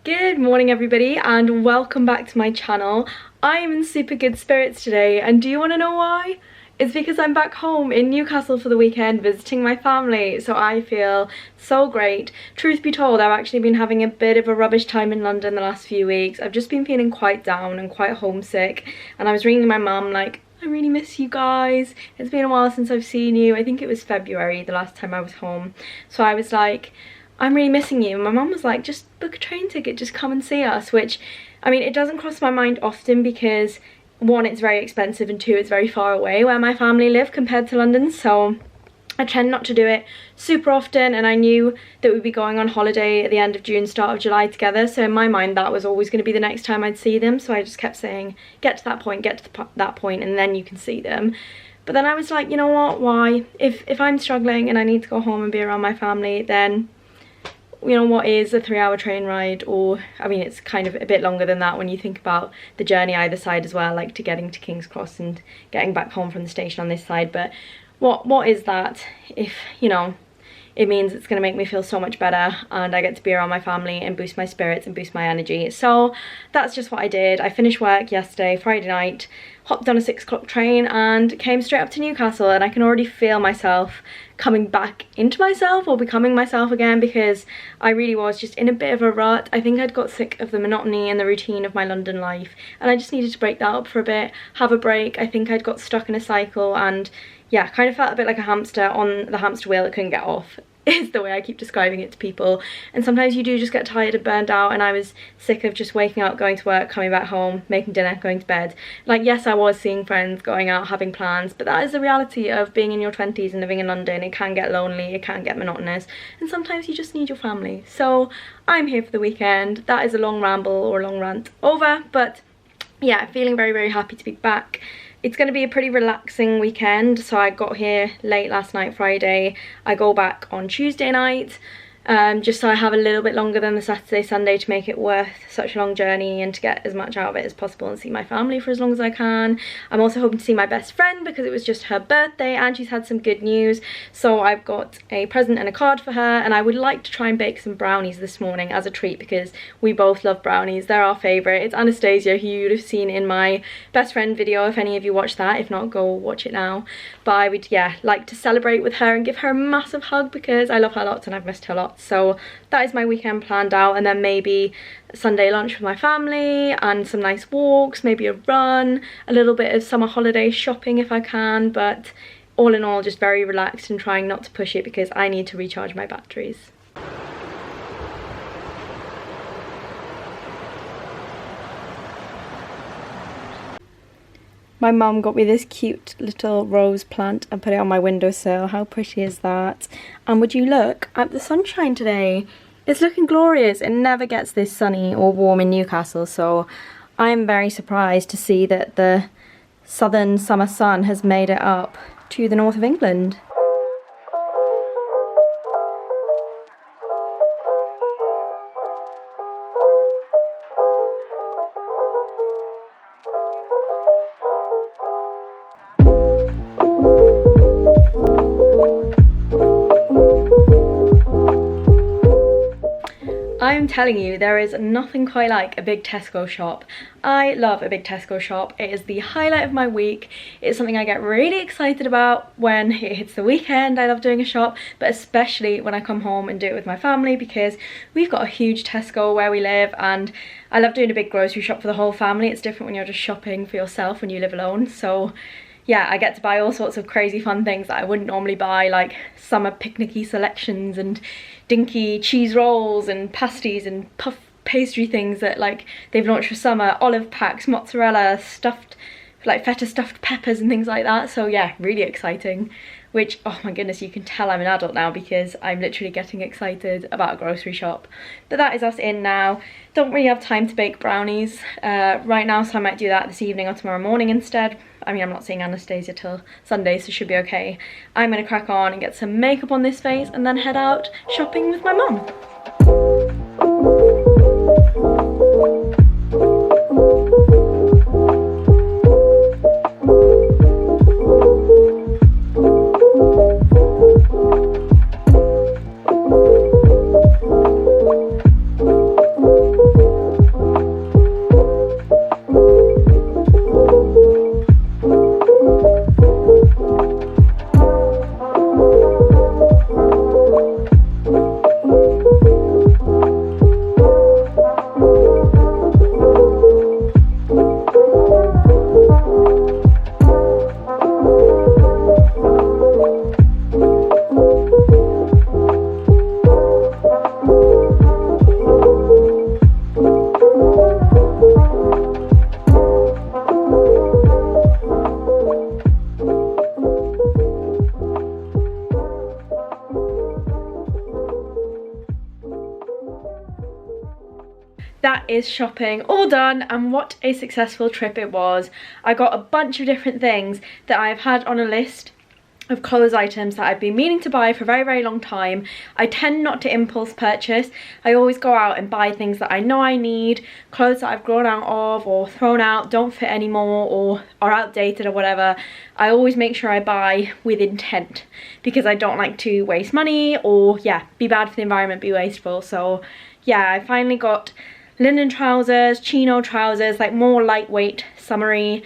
Good morning everybody and welcome back to my channel. I am in super good spirits today, and do you want to know why? It's because I'm back home in Newcastle for the weekend visiting my family, so I feel so great. Truth be told, I've actually been having a bit of a rubbish time in London the last few weeks. I've just been feeling quite down and quite homesick, and I was ringing my mum like, I really miss you guys. It's been a while since I've seen you. I think it was February the last time I was home. So I was like, I'm really missing you. And my mum was like, just book a train ticket, just come and see us. Which, I mean, it doesn't cross my mind often because one, it's very expensive, and two, it's very far away where my family live compared to London. So I tend not to do it super often, and I knew that we'd be going on holiday at the end of June, start of July together, so in my mind that was always going to be the next time I'd see them. So I just kept saying, get to that point, that point, and then you can see them. But then I was like, you know what, why? If I'm struggling and I need to go home and be around my family, then you know, what is a 3-hour train ride? Or I mean, it's kind of a bit longer than that when you think about the journey either side as well, like to getting to King's Cross and getting back home from the station on this side. But what is that if, you know, it means it's going to make me feel so much better and I get to be around my family and boost my spirits and boost my energy. So that's just what I did. I finished work yesterday, Friday night, hopped on a 6 o'clock train and came straight up to Newcastle, and I can already feel myself coming back into myself or becoming myself again, because I really was just in a bit of a rut. I think I'd got sick of the monotony and the routine of my London life, and I just needed to break that up for a bit, have a break. I think I'd got stuck in a cycle and yeah, kind of felt a bit like a hamster on the hamster wheel that couldn't get off, is the way I keep describing it to people. And sometimes you do just get tired and burned out, and I was sick of just waking up, going to work, coming back home, making dinner, going to bed. Like, yes, I was seeing friends, going out, having plans, but that is the reality of being in your 20s and living in London. It can get lonely, it can get monotonous, and sometimes you just need your family. So I'm here for the weekend. That is a long ramble or a long rant over, but yeah, feeling very, very happy to be back. It's going to be a pretty relaxing weekend. So I got here late last night, Friday. I go back on Tuesday night, just so I have a little bit longer than the Saturday, Sunday to make it worth such a long journey and to get as much out of it as possible and see my family for as long as I can. I'm also hoping to see my best friend because it was just her birthday and she's had some good news. So I've got a present and a card for her, and I would like to try and bake some brownies this morning as a treat because we both love brownies. They're our favourite. It's Anastasia, who you'd have seen in my best friend video if any of you watched that. If not, go watch it now. But I would, yeah, like to celebrate with her and give her a massive hug because I love her lots and I've missed her lots. So that is my weekend planned out, and then maybe Sunday lunch with my family and some nice walks, maybe a run, a little bit of summer holiday shopping if I can. But all in all, just very relaxed and trying not to push it because I need to recharge my batteries. My mum got me this cute little rose plant and put it on my windowsill. How pretty is that? And would you look at the sunshine today? It's looking glorious. It never gets this sunny or warm in Newcastle, so I am very surprised to see that the southern summer sun has made it up to the north of England. I'm telling you, there is nothing quite like a big Tesco shop. I love a big Tesco shop. It is the highlight of my week. It's something I get really excited about when it hits the weekend. I love doing a shop, but especially when I come home and do it with my family because we've got a huge Tesco where we live, and I love doing a big grocery shop for the whole family. It's different when you're just shopping for yourself when you live alone. So yeah, I get to buy all sorts of crazy fun things that I wouldn't normally buy, like summer picnicky selections and dinky cheese rolls and pasties and puff pastry things that like they've launched for summer, olive packs, mozzarella, stuffed, like feta stuffed peppers and things like that. So yeah, really exciting. Which, oh my goodness, you can tell I'm an adult now because I'm literally getting excited about a grocery shop. But that is us in now. Don't really have time to bake brownies right now, so I might do that this evening or tomorrow morning instead. I mean, I'm not seeing Anastasia till Sunday, so should be okay. I'm gonna crack on and get some makeup on this face and then head out shopping with my mum. that is shopping all done, and what a successful trip it was. I got a bunch of different things that I've had on a list of clothes items that I've been meaning to buy for a very, very long time. I tend not to impulse purchase. I always go out and buy things that I know I need, clothes that I've grown out of or thrown out, don't fit anymore, or are outdated or whatever. I always make sure I buy with intent because I don't like to waste money or, yeah, be bad for the environment, be wasteful. So yeah, I finally got linen trousers, chino trousers, like more lightweight, summery,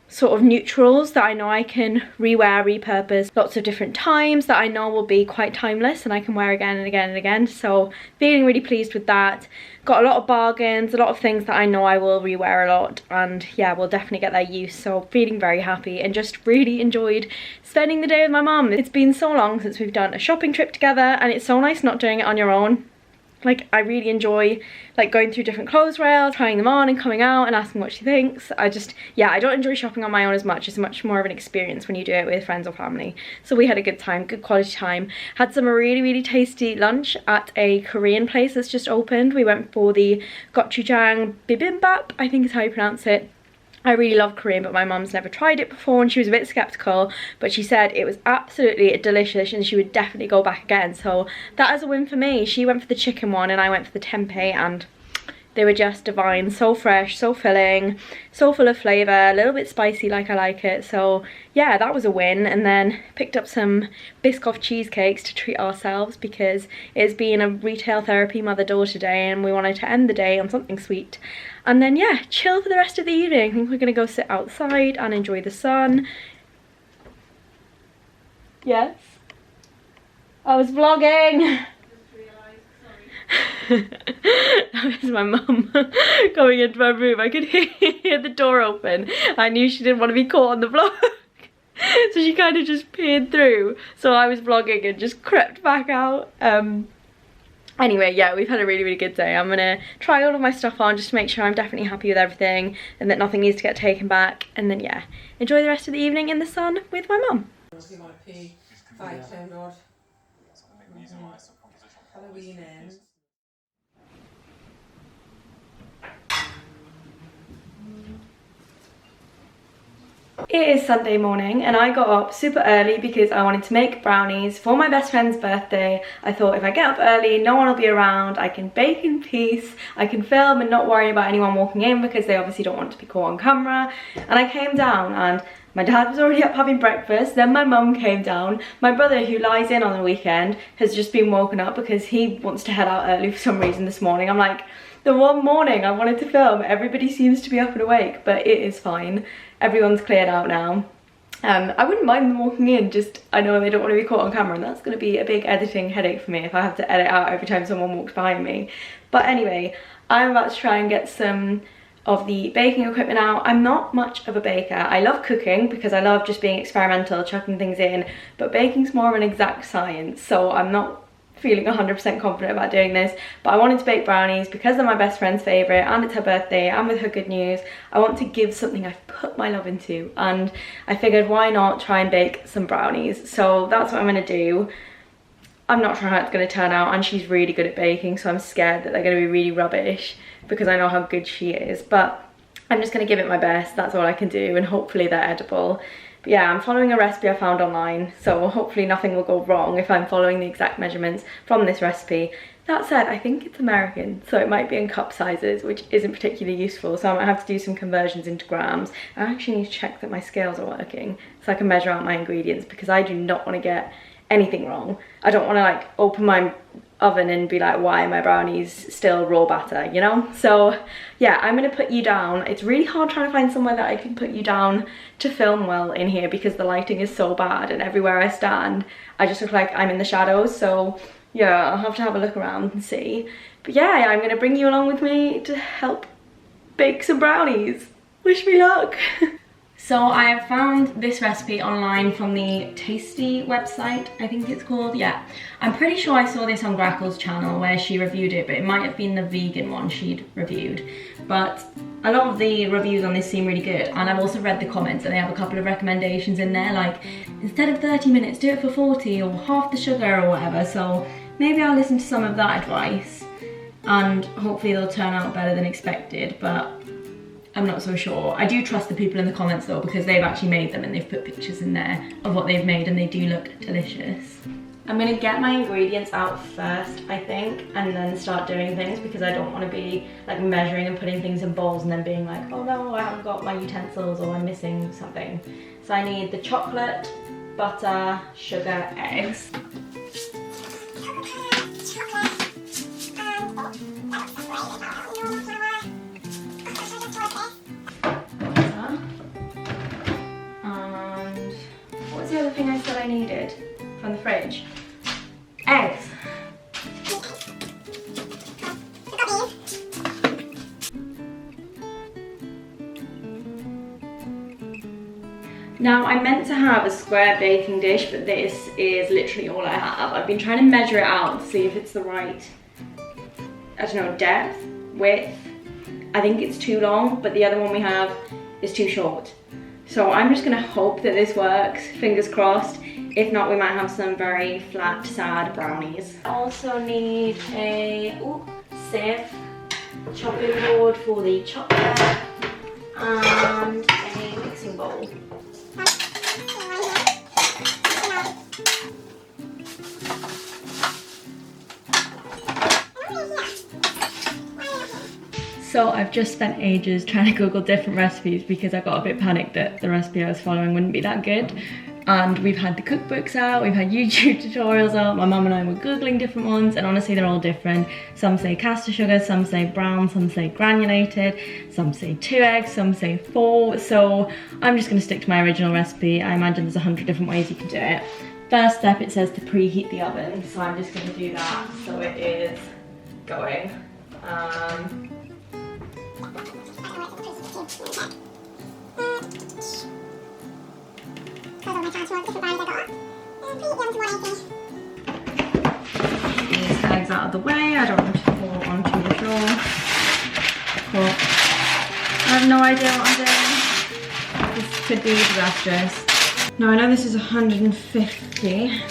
sort of neutrals that I know I can rewear, repurpose lots of different times, that I know will be quite timeless and I can wear again and again and again. So feeling really pleased with that. Got a lot of bargains, a lot of things that I know I will rewear a lot, and yeah, we'll definitely get their use. So feeling very happy and just really enjoyed spending the day with my mum. It's been so long since we've done a shopping trip together, and it's so nice not doing it on your own. Like, I really enjoy like going through different clothes rails, trying them on and coming out and asking what she thinks. Yeah, I don't enjoy shopping on my own as much. It's much more of an experience when you do it with friends or family. So we had a good time, good quality time. Had some really, really tasty lunch at a Korean place that's just opened. We went for the gochujang bibimbap, I think is how you pronounce it. I really love Korean, but my mum's never tried it before and she was a bit skeptical, but she said it was absolutely delicious and she would definitely go back again. So that is a win for me. She went for the chicken one and I went for the tempeh, and they were just divine. So fresh, so filling, so full of flavour, a little bit spicy like I like it. So yeah, that was a win. And then picked up some Biscoff cheesecakes to treat ourselves because it's been a retail therapy mother-daughter day and we wanted to end the day on something sweet. And then yeah, chill for the rest of the evening. I think we're gonna go sit outside and enjoy the sun. Yes? I was vlogging! That was my mum coming into my room. I could hear the door open. I knew she didn't want to be caught on the vlog. So she kind of just peered through. So I was vlogging and just crept back out. Anyway, yeah, we've had a really, really good day. I'm gonna try all of my stuff on just to make sure I'm definitely happy with everything and that nothing needs to get taken back. And then yeah, enjoy the rest of the evening in the sun with my mum. Halloween ends. It is Sunday morning and I got up super early because I wanted to make brownies for my best friend's birthday. I thought if I get up early, no one will be around, I can bake in peace, I can film and not worry about anyone walking in because they obviously don't want to be caught on camera. And I came down and my dad was already up having breakfast, then my mum came down. My brother, who lies in on the weekend, has just been woken up because he wants to head out early for some reason this morning. I'm like, the one morning I wanted to film, everybody seems to be up and awake, but it is fine. Everyone's cleared out now. I wouldn't mind them walking in, just I know they don't want to be caught on camera, and that's going to be a big editing headache for me if I have to edit out every time someone walks behind me. But anyway, I'm about to try and get some of the baking equipment out. I'm not much of a baker. I love cooking because I love just being experimental, chucking things in, but baking's more of an exact science, so I'm not feeling 100% confident about doing this. But I wanted to bake brownies because they're my best friend's favourite and it's her birthday, and with her good news I want to give something I've put my love into, and I figured why not try and bake some brownies. So that's what I'm going to do. I'm not sure how it's going to turn out, and she's really good at baking, so I'm scared that they're going to be really rubbish because I know how good she is, but I'm just going to give it my best. That's all I can do, and hopefully they're edible. But yeah, I'm following a recipe I found online, so hopefully nothing will go wrong if I'm following the exact measurements from this recipe. That said, I think it's American, so it might be in cup sizes, which isn't particularly useful, so I might have to do some conversions into grams. I actually need to check that my scales are working so I can measure out my ingredients, because I do not want to get anything wrong. I don't want to like open my oven and be like, why are my brownies still raw batter, you know? So yeah, I'm gonna put you down. It's really hard trying to find somewhere that I can put you down to film well in here because the lighting is so bad, and everywhere I stand I just look like I'm in the shadows. So yeah, I'll have to have a look around and see. But yeah, I'm gonna bring you along with me to help bake some brownies. Wish me luck. So I have found this recipe online from the Tasty website, I think it's called. Yeah, I'm pretty sure I saw this on Grackle's channel where she reviewed it, but it might have been the vegan one she'd reviewed. But a lot of the reviews on this seem really good, and I've also read the comments and they have a couple of recommendations in there, like instead of 30 minutes, do it for 40 or half the sugar or whatever. So maybe I'll listen to some of that advice. and hopefully they'll turn out better than expected, but I'm not so sure. I do trust the people in the comments though, because they've actually made them and they've put pictures in there of what they've made and they do look delicious. I'm gonna get my ingredients out first, I think, and then start doing things, because I don't want to be like measuring and putting things in bowls and then being like, oh no, I haven't got my utensils or I'm missing something. So I need the chocolate, butter, sugar, eggs. And what was the other thing I said I needed from the fridge? Eggs. Now I meant to have a square baking dish, but this is literally all I have. I've been trying to measure it out to see if it's the right, I don't know, depth, width. I think it's too long, but the other one we have is too short. So I'm just gonna hope that this works, fingers crossed. If not, we might have some very flat, sad brownies. I also need a sieve, chopping board for the chocolate, and a mixing bowl. So I've just spent ages trying to Google different recipes because I got a bit panicked that the recipe I was following wouldn't be that good. And we've had the cookbooks out, we've had YouTube tutorials out, my mum and I were Googling different ones, and honestly they're all different. Some say caster sugar, some say brown, some say granulated, some say 2 eggs, some say 4. So I'm just gonna stick to my original recipe. I imagine there's 100 different ways you can do it. First step, it says to preheat the oven, so I'm just gonna do that. So it is going. These eggs out of the way, I don't want to fall onto the floor. Cool. I have no idea what I'm doing. This could be disastrous. Now I know this is 150.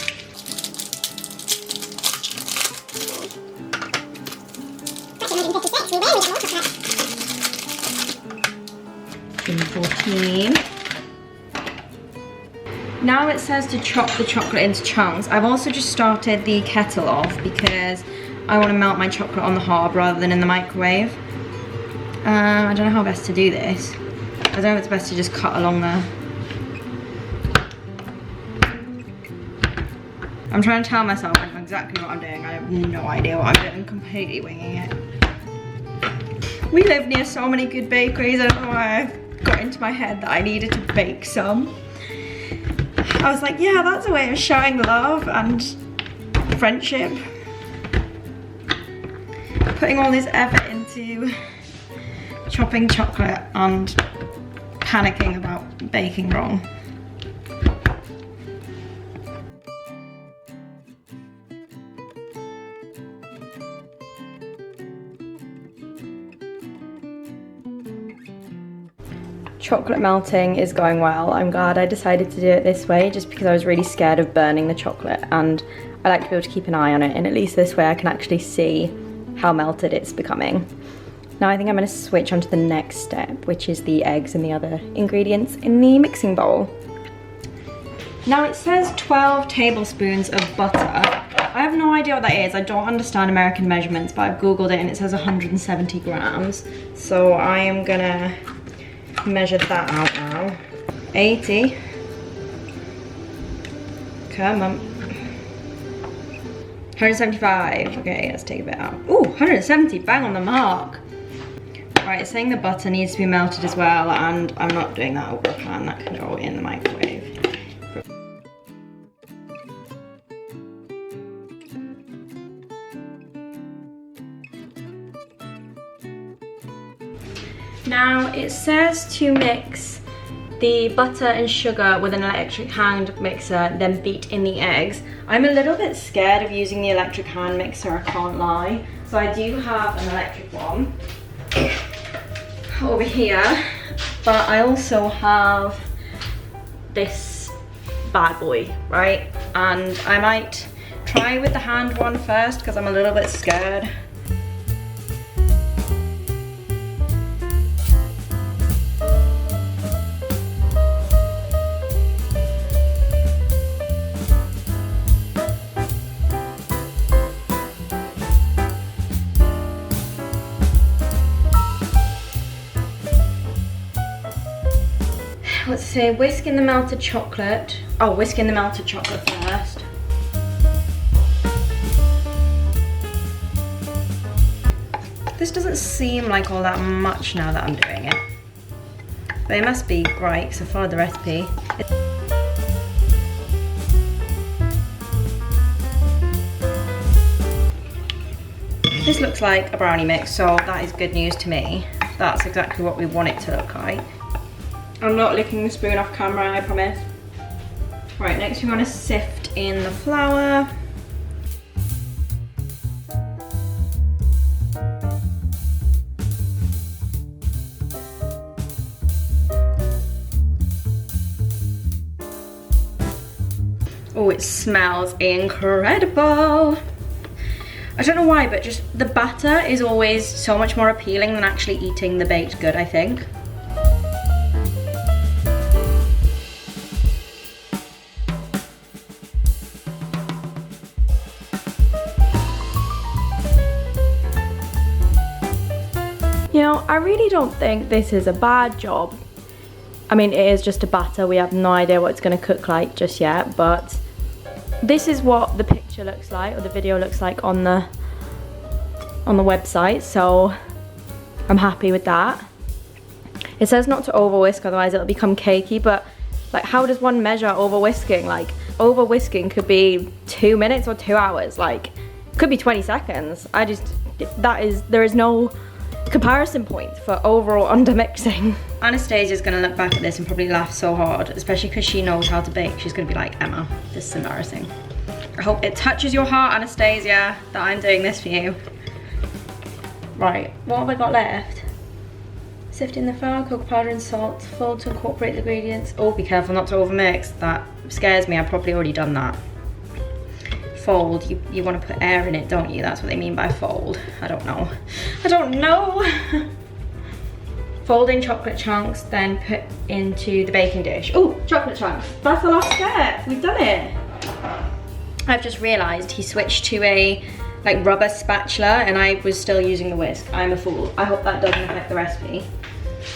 14. Now it says to chop the chocolate into chunks. I've also just started the kettle off because I want to melt my chocolate on the hob rather than in the microwave. I don't know how best to do this. I don't know if it's best to just cut along there. I'm trying to tell myself I know exactly what I'm doing. I have no idea what I'm doing. I'm completely winging it. We live near so many good bakeries. I don't know why I got into my head that I needed to bake some. I was like, yeah, that's a way of showing love and friendship. Putting all this effort into chopping chocolate and panicking about baking wrong. Chocolate melting is going well. I'm glad I decided to do it this way just because I was really scared of burning the chocolate, and I like to be able to keep an eye on it, and at least this way I can actually see how melted it's becoming. Now I think I'm going to switch on to the next step, which is the eggs and the other ingredients in the mixing bowl. Now it says 12 tablespoons of butter. I have no idea what that is. I don't understand American measurements, but I've Googled it and it says 170 grams. So I am gonna measure that out now. 80. Come on. 175. Okay, let's take a bit out. Ooh, 170, bang on the mark. Right, it's saying the butter needs to be melted as well, and I'm not doing that over a pan. That can go in the microwave. Now it says to mix the butter and sugar with an electric hand mixer, then beat in the eggs. I'm a little bit scared of using the electric hand mixer, I can't lie. So I do have an electric one over here, but I also have this bad boy, right? And I might try with the hand one first because I'm a little bit scared. what's it say? Whisk in the melted chocolate. Oh, whisk in the melted chocolate first. This doesn't seem like all that much now that I'm doing it. But it must be right, because I followed the recipe. This looks like a brownie mix, so that is good news to me. That's exactly what we want it to look like. I'm not licking the spoon off camera, I promise. Right, next we want to sift in the flour. Oh, it smells incredible. I don't know why, but just the batter is always so much more appealing than actually eating the baked good, I think. You know, I really don't think this is a bad job. I mean, it is just a batter. We have no idea what it's going to cook like just yet, but this is what the picture looks like, or the video looks like on the website, so I'm happy with that. It says not to over whisk, otherwise it'll become cakey, but like, how does one measure over whisking? Like, over whisking could be 2 minutes or 2 hours, like, could be 20 seconds. There is no comparison point for over or under mixing. Anastasia's gonna look back at this and probably laugh so hard, especially because she knows how to bake. She's gonna be like, Emma, this is embarrassing. I hope it touches your heart, Anastasia, that I'm doing this for you. Right, what have I got left? Sift in the flour, cocoa powder and salt, fold to incorporate the ingredients. Oh, be careful not to overmix. That scares me, I've probably already done that. Fold, you want to put air in it, don't you? That's what they mean by fold. I don't know. I don't know. Fold in chocolate chunks, then put into the baking dish. Oh, chocolate chunks. That's the last step. We've done it. I've just realized he switched to a like rubber spatula and I was still using the whisk. I'm a fool. I hope that doesn't affect the recipe.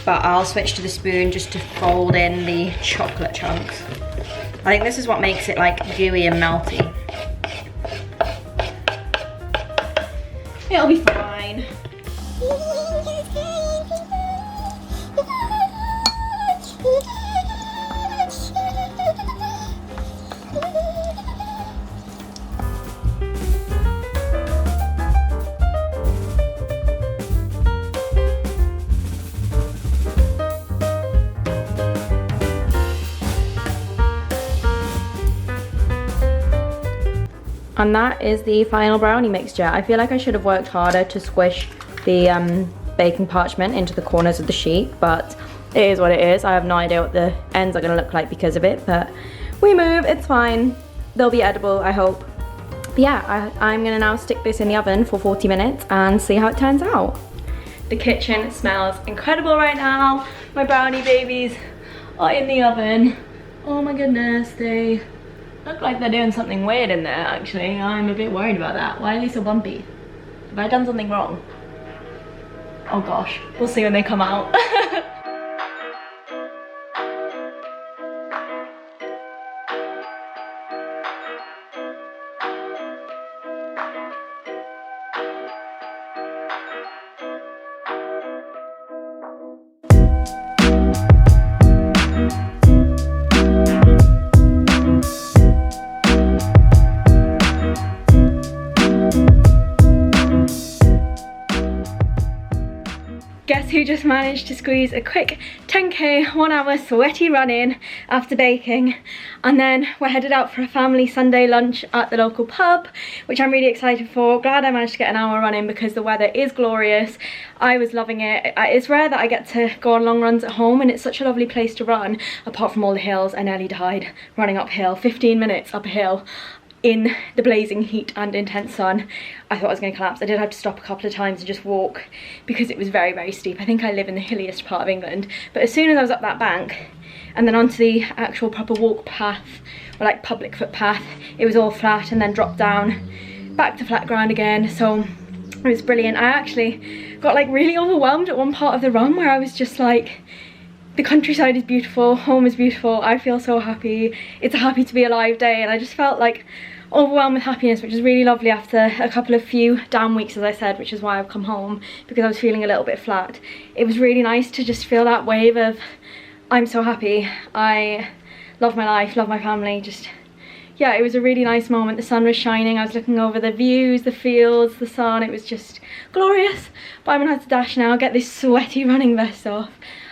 But I'll switch to the spoon just to fold in the chocolate chunks. I think this is what makes it like gooey and melty. It'll be fine. And that is the final brownie mixture. I feel like I should have worked harder to squish the baking parchment into the corners of the sheet, but it is what it is. I have no idea what the ends are gonna look like because of it, but we move, it's fine. They'll be edible, I hope. But yeah, I'm gonna now stick this in the oven for 40 minutes and see how it turns out. The kitchen smells incredible right now. My brownie babies are in the oven. Oh my goodness, they look like they're doing something weird in there, actually. I'm a bit worried about that. Why are they so bumpy? Have I done something wrong? Oh gosh, we'll see when they come out. Guess who just managed to squeeze a quick 10k 1 hour sweaty run in after baking, and then we're headed out for a family Sunday lunch at the local pub, which I'm really excited for. Glad I managed to get an hour run in because the weather is glorious. I was loving it. It's rare that I get to go on long runs at home, and it's such a lovely place to run, apart from all the hills. I nearly died running uphill, 15 minutes up a hill in the blazing heat and intense sun. I thought I was going to collapse. I did have to stop a couple of times and just walk because it was very, very steep. I think I live in the hilliest part of England, but as soon as I was up that bank and then onto the actual proper walk path, or like public footpath, it was all flat and then dropped down back to flat ground again, so it was brilliant. I actually got like really overwhelmed at one part of the run where I was just like The countryside is beautiful, home is beautiful, I feel so happy. It's a happy to be alive day, and I just felt like overwhelmed with happiness, which is really lovely after a couple of few down weeks, as I said, which is why I've come home, because I was feeling a little bit flat. It was really nice to just feel that wave of, I'm so happy, I love my life, love my family, just, yeah, it was a really nice moment. The sun was shining, I was looking over the views, the fields, the sun, it was just glorious. But I'm gonna have to dash now, get this sweaty running vest off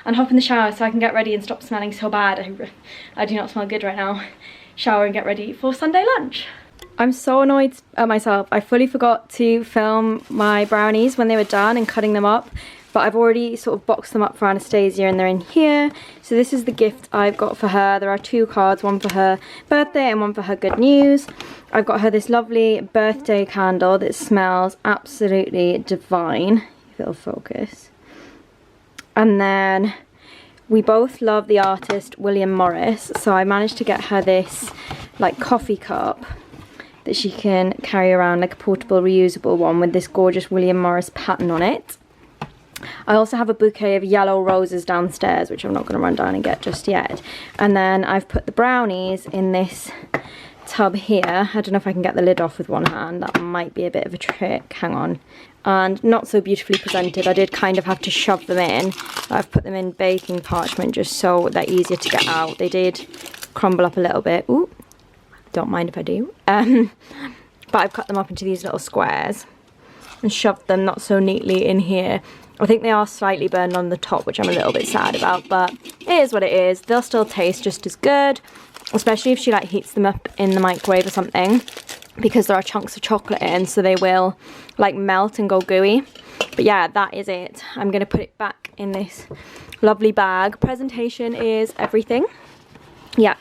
and hop in the shower so I can get ready and stop smelling so bad. I do not smell good right now. Shower and get ready for Sunday lunch. I'm so annoyed at myself. I fully forgot to film my brownies when they were done and cutting them up, but I've already sort of boxed them up for Anastasia and they're in here. So this is the gift I've got for her. There are 2 cards, one for her birthday and one for her good news. I've got her this lovely birthday candle that smells absolutely divine, if it'll focus. And then we both love the artist William Morris, so I managed to get her this like coffee cup that she can carry around, like a portable reusable one with this gorgeous William Morris pattern on it. I also have a bouquet of yellow roses downstairs, which I'm not going to run down and get just yet. And then I've put the brownies in this tub here. I don't know if I can get the lid off with one hand, that might be a bit of a trick, hang on. And not so beautifully presented, I did kind of have to shove them in. I've put them in baking parchment just so they're easier to get out. They did crumble up a little bit, ooh, don't mind if I do. But I've cut them up into these little squares and shoved them not so neatly in here. I think they are slightly burned on the top, which I'm a little bit sad about, but it is what it is. They'll still taste just as good, especially if she like heats them up in the microwave or something, because there are chunks of chocolate in, so they will like melt and go gooey. But yeah, that is it. I'm gonna put it back in this lovely bag. Presentation is everything. Yeah,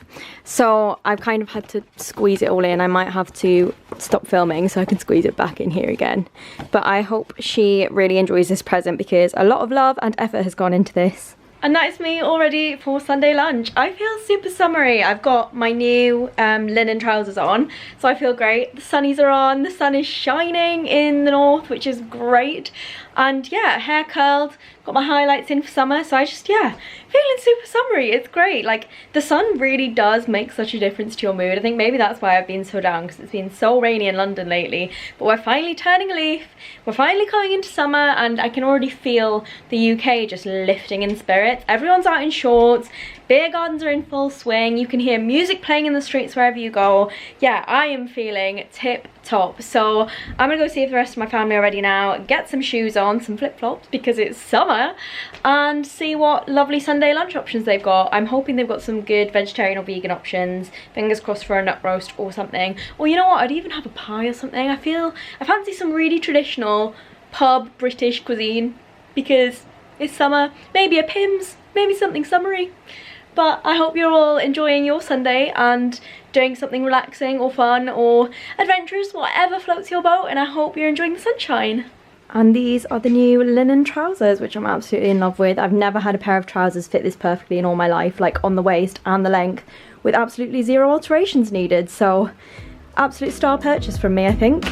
so I've kind of had to squeeze it all in. I might have to stop filming so I can squeeze it back in here again. But I hope she really enjoys this present because a lot of love and effort has gone into this. And that is me all ready for Sunday lunch. I feel super summery. I've got my new linen trousers on, so I feel great. The sunnies are on, the sun is shining in the north, which is great. And yeah, hair curled, got my highlights in for summer, so I just, yeah, feeling super summery. It's great. Like, the sun really does make such a difference to your mood. I think maybe that's why I've been so down, because it's been so rainy in London lately. But we're finally turning a leaf, we're finally coming into summer, and I can already feel the UK just lifting in spirits. Everyone's out in shorts, beer gardens are in full swing, you can hear music playing in the streets wherever you go. Yeah, I am feeling tip top. So I'm gonna go see if the rest of my family are ready now, get some shoes on, some flip-flops because it's summer, and see what lovely Sunday lunch options they've got. I'm hoping they've got some good vegetarian or vegan options. Fingers crossed for a nut roast or something. Or you know what, I'd even have a pie or something. I fancy some really traditional pub British cuisine because it's summer. Maybe a Pimm's, maybe something summery. But I hope you're all enjoying your Sunday and doing something relaxing or fun or adventurous, whatever floats your boat, and I hope you're enjoying the sunshine. And these are the new linen trousers, which I'm absolutely in love with. I've never had a pair of trousers fit this perfectly in all my life, like on the waist and the length, with absolutely 0 alterations needed. So, absolute star purchase from me, I think.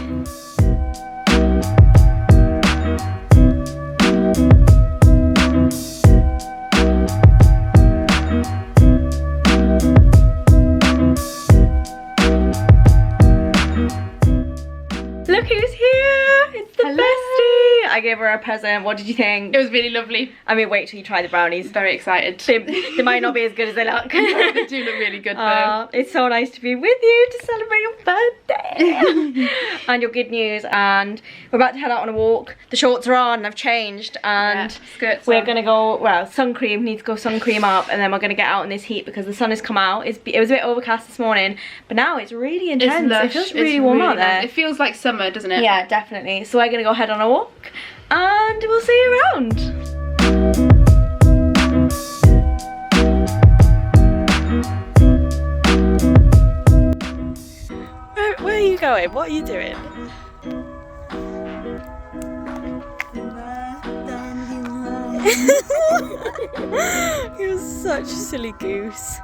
Look who's here! It's the bestie! I gave her a present. What did you think? It was really lovely. I mean, wait till you try the brownies. Very excited. They might not be as good as they look. They do look really good though. It's so nice to be with you to celebrate your birthday and your good news. And we're about to head out on a walk. The shorts are on, I've changed, and skirts we're on. gonna go, well, sun cream, need to go sun cream up, and then we're gonna get out in this heat because the sun has come out. It was a bit overcast this morning, but now it's really intense. It's lush. It feels really warm out there. Nice. It feels like summer, doesn't it? Yeah, definitely. So we're gonna go head on a walk and we'll see you around. Where are you going? What are you doing? You're such a silly goose.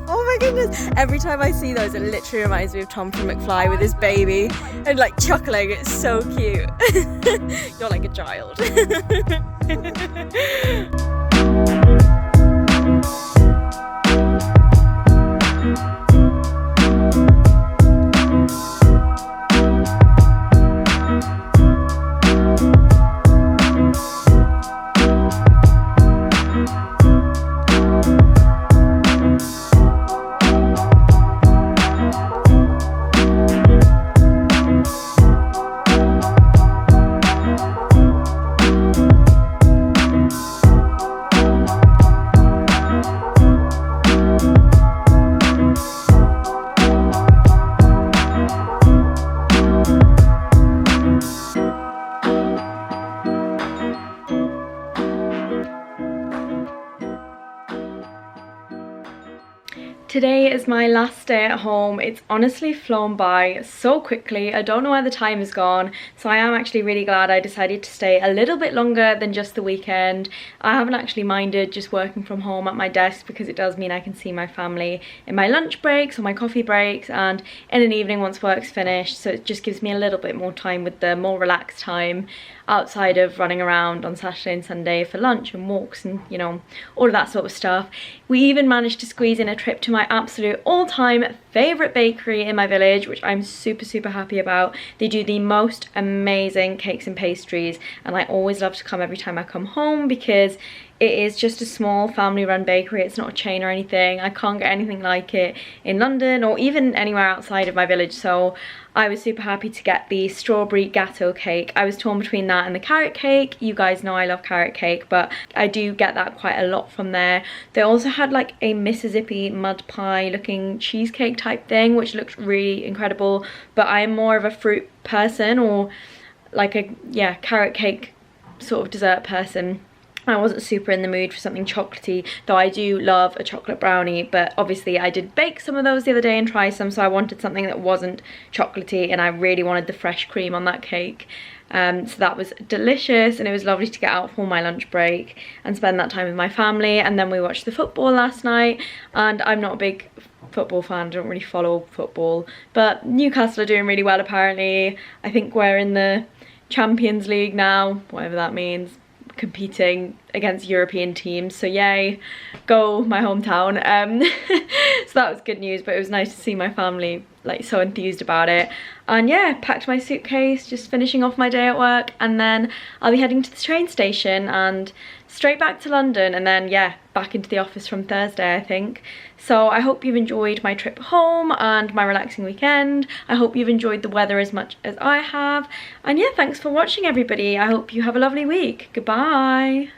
Oh my goodness, every time I see those it literally reminds me of Tom from McFly with his baby and like chuckling. It's so cute. You're like a child. Today is my last day at home. It's honestly flown by so quickly. I don't know where the time has gone, so I am actually really glad I decided to stay a little bit longer than just the weekend. I haven't actually minded just working from home at my desk because it does mean I can see my family in my lunch breaks or my coffee breaks and in an evening once work's finished, so it just gives me a little bit more time with the more relaxed time outside of running around on Saturday and Sunday for lunch and walks and, you know, all of that sort of stuff. We even managed to squeeze in a trip to my absolute all-time favourite bakery in my village, which I'm super happy about. They do the most amazing cakes and pastries, and I always love to come every time I come home because it is just a small family-run bakery. It's not a chain or anything. I can't get anything like it in London or even anywhere outside of my village, so I was super happy to get the strawberry gateau cake. I was torn between that and the carrot cake. You guys know I love carrot cake, but I do get that quite a lot from there. They also had like a Mississippi mud pie looking cheesecake type thing, which looked really incredible, but I am more of a fruit person, or like a, yeah, carrot cake sort of dessert person. I wasn't super in the mood for something chocolatey, though I do love a chocolate brownie, but obviously I did bake some of those the other day and try some, so I wanted something that wasn't chocolatey, and I really wanted the fresh cream on that cake. So that was delicious, and it was lovely to get out for my lunch break and spend that time with my family. And then we watched the football last night, and I'm not a big football fan, I don't really follow football, but Newcastle are doing really well apparently. I think we're in the Champions League now, whatever that means, competing against European teams, so yay, go my hometown. So that was good news, but it was nice to see my family like so enthused about it. And yeah, packed my suitcase, just finishing off my day at work, and then I'll be heading to the train station and straight back to London, and then yeah, back into the office from Thursday, I think. So I hope you've enjoyed my trip home and my relaxing weekend. I hope you've enjoyed the weather as much as I have, and yeah, thanks for watching everybody. I hope you have a lovely week. Goodbye.